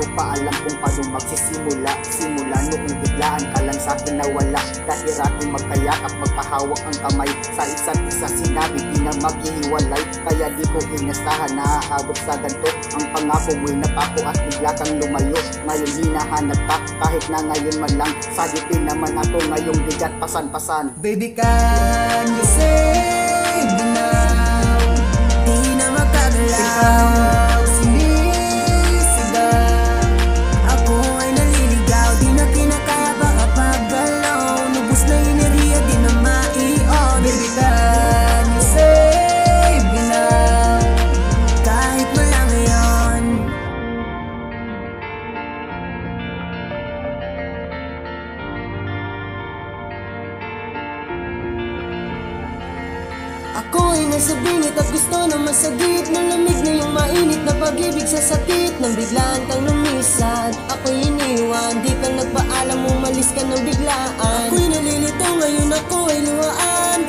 ko pa alam kung paano magsisimula. Simula noong biglaan ka lang sa'kin nawala. Kahirating magkayakap, magkahawak ang kamay. Sa isa't isa sinabi di na maghihiwalay. Kaya di ko inasahan na aabot sa ganito. Ang pangako mo'y napako at bigla kang lumayo. Ngayon hinahanap ka kahit na ngayon man lang. Sagipin naman ako ngayong bigat pasan-pasan. Baby, can you save me now? Di na makagalaw, sinisigaw. Ako ay naliligaw, di na kinakaya baka paggalaw. Nubos na enerhiya, di na maion. Baby, can you save me now? Kahit wala ngayon. Ako ay nasa bingit at gusto na masagip. Nalamig na yung mainit na pag-ibig sa sakit. Nang biglaan kang lumisan, ako'y iniwan. Di ka nagpaalam, umalis ka ng biglaan. Ako'y nalilito, ngayon ako ay luhaan.